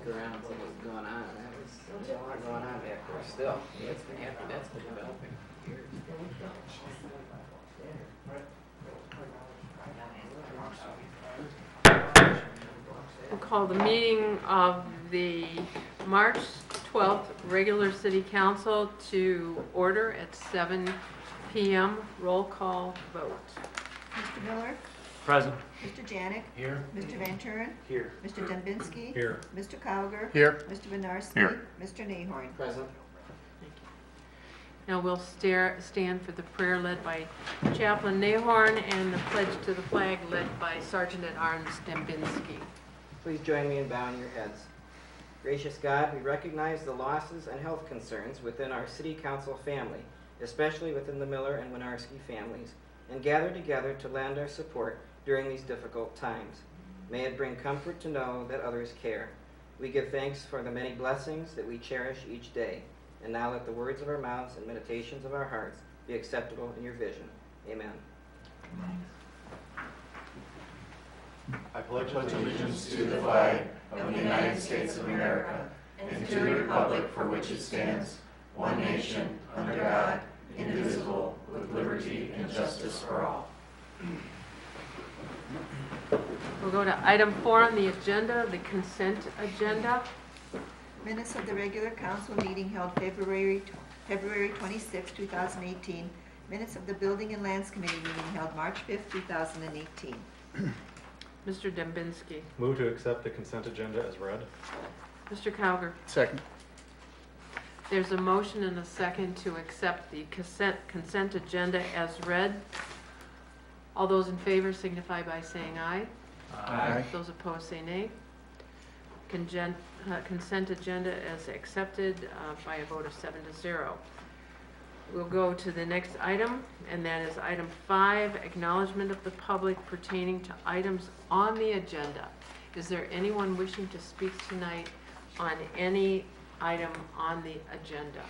around and see what's going on. There's a lot going on back there still. That's been developing for years. We'll call the meeting of the March 12th regular city council to order at 7 p.m. Roll call vote. Mr. Miller? Present. Mr. Janik? Here. Mr. Van Turen? Here. Mr. Dembinski? Here. Mr. Cowger? Here. Mr. Benarski? Here. Mr. Nahorn? Present. Now we'll stand for the prayer led by Chaplain Nahorn and the pledge to the flag led by Sergeant at Arms Dembinski. Please join me in bowing your heads. Gracious God, we recognize the losses and health concerns within our city council family, especially within the Miller and Winarski families, and gather together to lend our support during these difficult times. May it bring comfort to know that others care. We give thanks for the many blessings that we cherish each day. And now let the words of our mouths and meditations of our hearts be acceptable in your vision. Amen. I pledge allegiance to the flag of the United States of America and to the republic for which it stands, one nation, under God, indivisible, with liberty and justice for all. We'll go to item 4 on the agenda, the consent agenda. Minutes of the regular council meeting held February 26, 2018. Minutes of the Building and Lands Committee meeting held March 5, 2018. Mr. Dembinski. Move to accept the consent agenda as read. Mr. Cowger. Second. There's a motion and a second to accept the consent agenda as read. All those in favor signify by saying aye. Aye. Those opposed say nay. Consent agenda as accepted by a vote of 7-0. We'll go to the next item, and that is item 5, acknowledgement of the public pertaining to items on the agenda. Is there anyone wishing to speak tonight on any item on the agenda?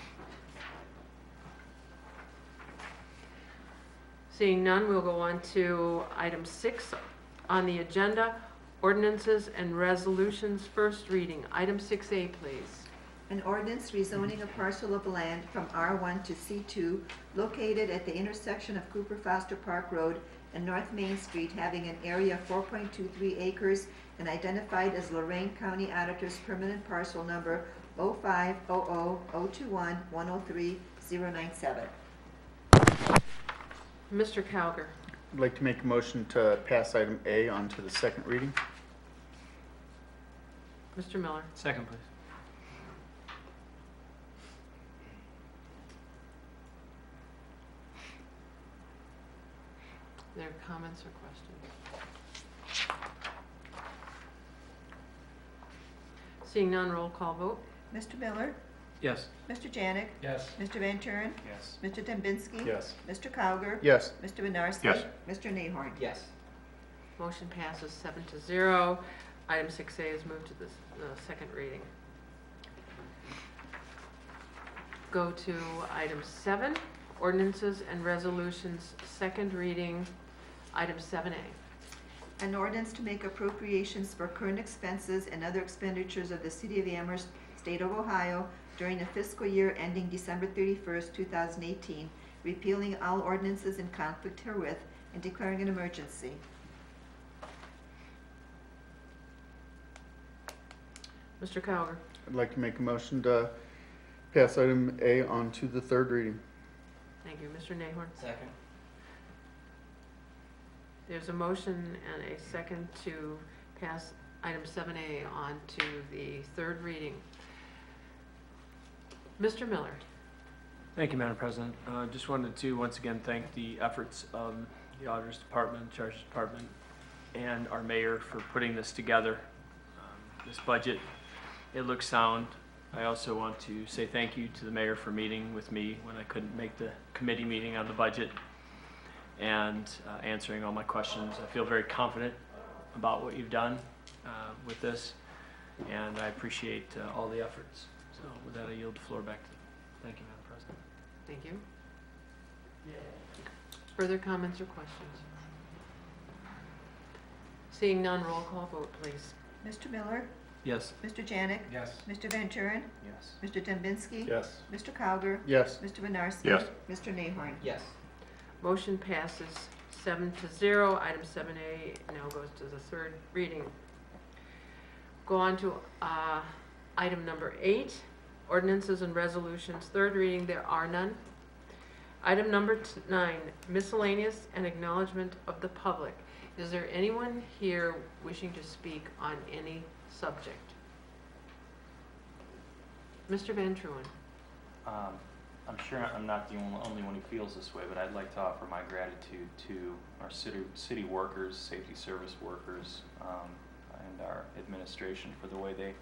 Seeing none, we'll go on to item 6 on the agenda, ordinances and resolutions, first reading. Item 6A, please. An ordinance rezoning a parcel of land from R1 to C2 located at the intersection of Cooper Foster Park Road and North Main Street, having an area of 4.23 acres and identified as Lorain County Auditor's permanent parcel number 050002103-097. Mr. Cowger. I'd like to make a motion to pass item A on to the second reading. Mr. Miller. Second, please. Are there comments or questions? Seeing none, roll call vote. Mr. Miller? Yes. Mr. Janik? Yes. Mr. Van Turen? Yes. Mr. Dembinski? Yes. Mr. Cowger? Yes. Mr. Benarski? Yes. Mr. Nahorn? Yes. Motion passes 7-0. Item 6A is moved to the second reading. Go to item 7, ordinances and resolutions, second reading. Item 7A. An ordinance to make appropriations for current expenses and other expenditures of the City of Amherst, State of Ohio, during the fiscal year ending December 31st, 2018, repealing all ordinances in conflict herewith and declaring an emergency. Mr. Cowger. I'd like to make a motion to pass item A on to the third reading. Thank you. Mr. Nahorn. Second. There's a motion and a second to pass item 7A on to the third reading. Mr. Miller. Thank you, Madam President. Just wanted to once again thank the efforts of the Auditor's Department, Treasurer's Department, and our mayor for putting this together. This budget, it looks sound. I also want to say thank you to the mayor for meeting with me when I couldn't make the committee meeting on the budget and answering all my questions. I feel very confident about what you've done with this, and I appreciate all the efforts. So with that, I yield the floor back to you. Thank you, Madam President. Thank you. Further comments or questions? Seeing none, roll call vote, please. Mr. Miller? Yes. Mr. Janik? Yes. Mr. Van Turen? Yes. Mr. Dembinski? Yes. Mr. Cowger? Yes. Mr. Winarski? Yes. Mr. Nahorn? Yes. Motion passes 7-0. Item 7A now goes to the third reading. Go on to item number 8, ordinances and resolutions. Third reading, there are none. Item number 9, miscellaneous and acknowledgement of the public. Is there anyone here wishing to speak on any subject? Mr. Van Truen. I'm sure I'm not the only one who feels this way, but I'd like to offer my gratitude to our city workers, safety service workers, and our administration for the way they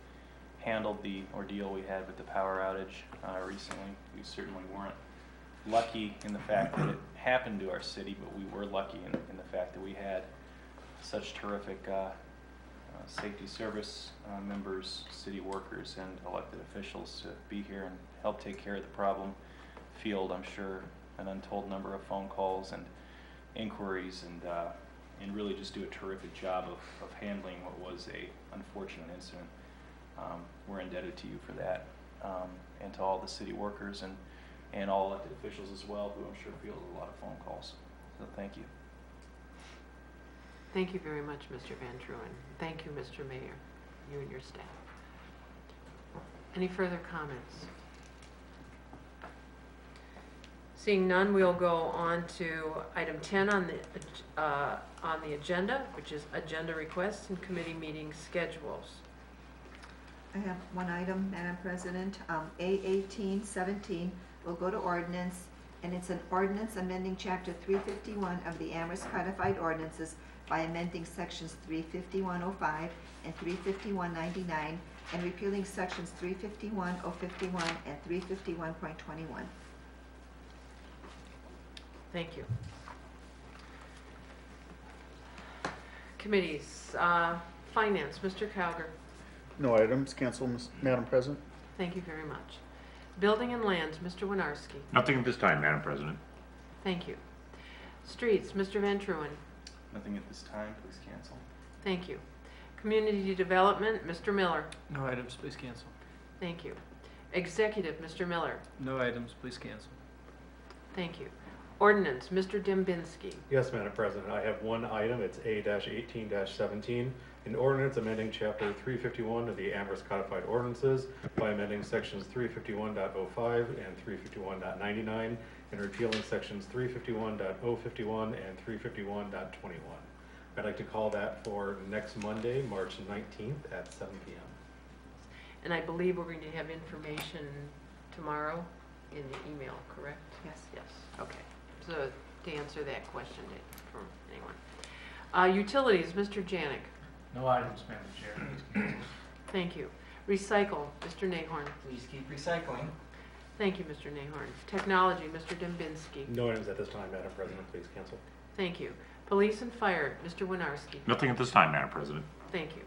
handled the ordeal we had with the power outage recently. We certainly weren't lucky in the fact that it happened to our city, but we were lucky in the fact that we had such terrific safety service members, city workers, and elected officials to be here and help take care of the problem. Field, I'm sure, an untold number of phone calls and inquiries, and really just do a terrific job of handling what was a unfortunate incident. We're indebted to you for that, and to all the city workers and all elected officials as well, who I'm sure field a lot of phone calls. So thank you. Thank you very much, Mr. Van Truen. Thank you, Mr. Mayor, you and your staff. Any further comments? Seeing none, we'll go on to item 10 on the agenda, which is agenda requests and committee meeting schedules. I have one item, Madam President. A1817 will go to ordinance, and it's an ordinance amending Chapter 351 of the Amherst Codified Ordinances by amending Sections 35105 and 35199 and repealing Sections 351.051 and 351.21. Thank you. Committees, Finance, Mr. Cowger. No items. Cancel, Madam President. Thank you very much. Building and Lands, Mr. Winarski. Nothing at this time, Madam President. Thank you. Streets, Mr. Van Truen. Nothing at this time, please cancel. Thank you. Community Development, Mr. Miller. No items, please cancel. Thank you. Executive, Mr. Miller. No items, please cancel. Thank you. Ordinance, Mr. Dembinski. Yes, Madam President, I have one item. It's A-18-17, an ordinance amending Chapter 351 of the Amherst Codified Ordinances by amending Sections 351.05 and 351.99 and repealing Sections 351.051 and 351.21. I'd like to call that for next Monday, March 19th at 7 p.m. And I believe we're going to have information tomorrow in the email, correct? Yes. Yes, okay. So to answer that question from anyone. Utilities, Mr. Janik. No items, Madam Chair. Please cancel. Thank you. Recycle, Mr. Nahorn. Please keep recycling. Thank you, Mr. Nahorn. Technology, Mr. Dembinski. No items at this time, Madam President. Please cancel. Thank you. Police and Fire, Mr. Winarski. Nothing at this time, Madam President. Thank you.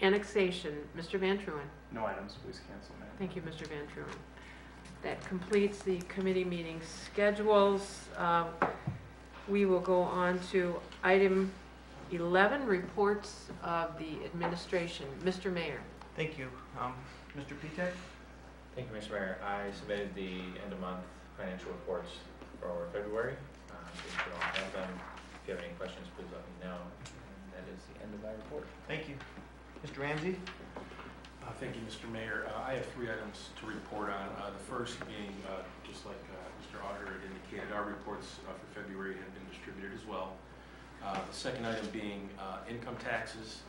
Annexation, Mr. Van Truen. No items, please cancel, Madam. Thank you, Mr. Van Truen. That completes the committee meeting schedules. We will go on to item 11, reports of the administration. Mr. Mayor. Thank you. Mr. Pitek? Thank you, Mr. Mayor. I submitted the end-of-month financial reports for February. You should all have them. If you have any questions, please let me know. And that is the end of my report. Thank you. Mr. Ramsey? Thank you, Mr. Mayor. I have 3 items to report on. The first being, just like Mr. Auditor had indicated, our reports for February have been distributed as well. The second item being income taxes.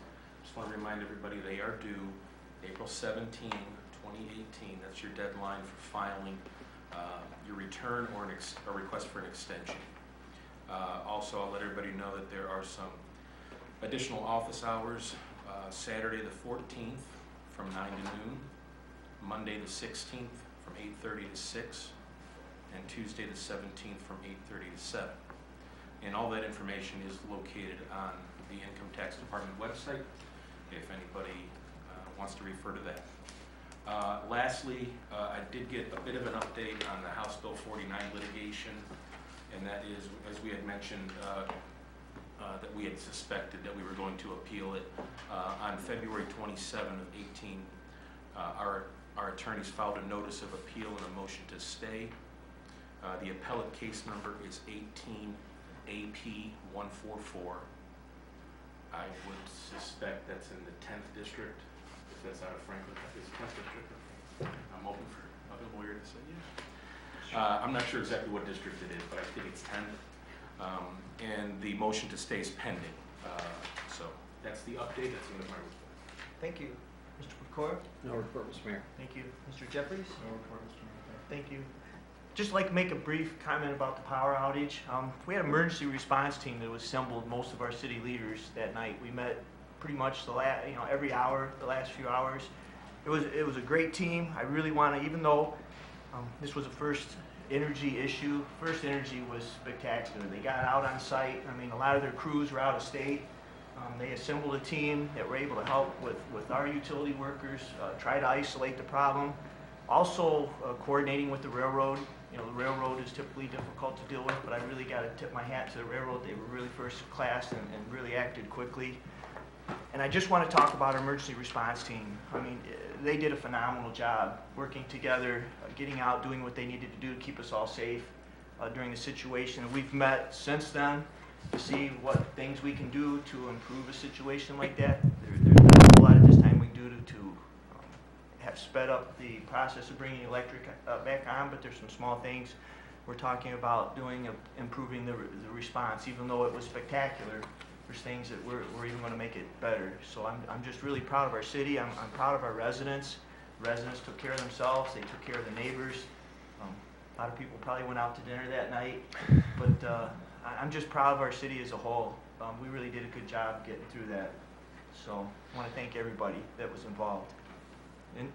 Just want to remind everybody they are due April 17, 2018. That's your deadline for filing your return or a request for an extension. Also, I'll let everybody know that there are some additional office hours Saturday the 14th from 9 to noon, Monday the 16th from 8:30 to 6, and Tuesday the 17th from 8:30 to 7. And all that information is located on the Income Tax Department website, if anybody wants to refer to that. Lastly, I did get a bit of an update on the House Bill 49 litigation, and that is, as we had mentioned, that we we had suspected that we were going to appeal it. On February 27 of 18, our attorneys filed a notice of appeal and a motion to stay. The appellate case number is 18 AP 144. I would suspect that's in the 10th district, if that's out of Franklin. Is it 10th district? I'm open for a lawyer to say yeah. I'm not sure exactly what district it is, but I think it's 10th. And the motion to stay is pending. So that's the update. That's the end of my report. Thank you. Mr. Pecor? No report, Mr. Mayor. Thank you. Mr. Jeffries? No report, Mr. Mayor. Thank you. Just like to make a brief comment about the power outage. We had an emergency response team that was assembled, most of our city leaders that night. We met pretty much every hour, the last few hours. It was a great team. I really want to, even though this was a first energy issue, First Energy was spectacular. They got out on site. I mean, a lot of their crews were out of state. They assembled a team that were able to help with our utility workers, try to isolate the problem. Also coordinating with the railroad. You know, the railroad is typically difficult to deal with, but I really got to tip my hat to the railroad. They were really first class and really acted quickly. And I just want to talk about our emergency response team. I mean, they did a phenomenal job working together, getting out, doing what they needed to do to keep us all safe during the situation. We've met since then to see what things we can do to improve a situation like that. There's not a whole lot at this time we can do to have sped up the process of bringing electric back on, but there's some small things we're talking about doing, improving the response. Even though it was spectacular, there's things that we're even going to make it better. So I'm just really proud of our city. I'm proud of our residents. The residents took care of themselves. They took care of the neighbors. A lot of people probably went out to dinner that night, but I'm just proud of our city as a whole. We really did a good job getting through that. So I want to thank everybody that was involved.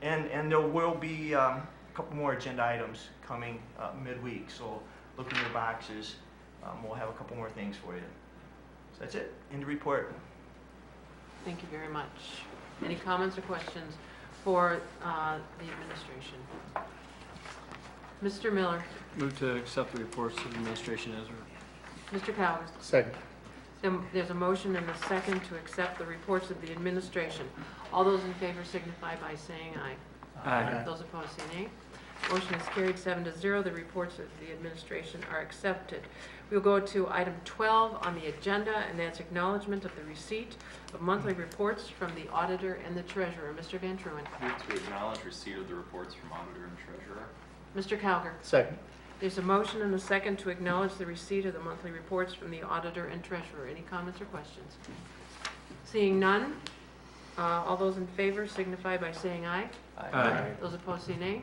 And there will be a couple more agenda items coming midweek, so look in your boxes. We'll have a couple more things for you. So that's it. End of report. Thank you very much. Any comments or questions for the administration? Mr. Miller. Move to accept the reports of the administration as written. Mr. Calgar. Second. There's a motion and a second to accept the reports of the administration. All those in favor signify by saying aye. Aye. Those opposed say nay. Motion is carried 7-0. The reports of the administration are accepted. We'll go to item 12 on the agenda, and that's acknowledgement of the receipt of monthly reports from the auditor and the treasurer. Mr. Van Truen. Move to acknowledge receipt of the reports from auditor and treasurer. Mr. Calgar. Second. There's a motion and a second to acknowledge the receipt of the monthly reports from the auditor and treasurer. Any comments or questions? Seeing none, all those in favor signify by saying aye. Aye. Those opposed say nay.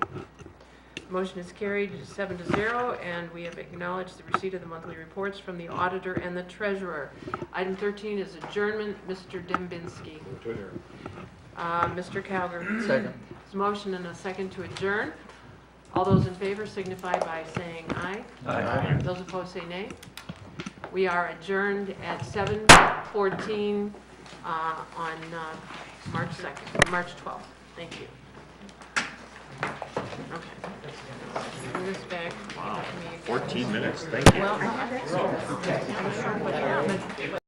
Motion is carried 7-0, and we have acknowledged the receipt of the monthly reports from the auditor and the treasurer. Item 13 is adjournment. Mr. Dembinski. Move to adjourn. Mr. Calgar. Second. There's a motion and a second to adjourn. All those in favor signify by saying aye. Aye. Those opposed say nay. We are adjourned at 7:14 on March 2nd, March 12th. Thank you. Okay. Bring this back. Wow, 14 minutes, thank you. Well, I'm not sure what happened.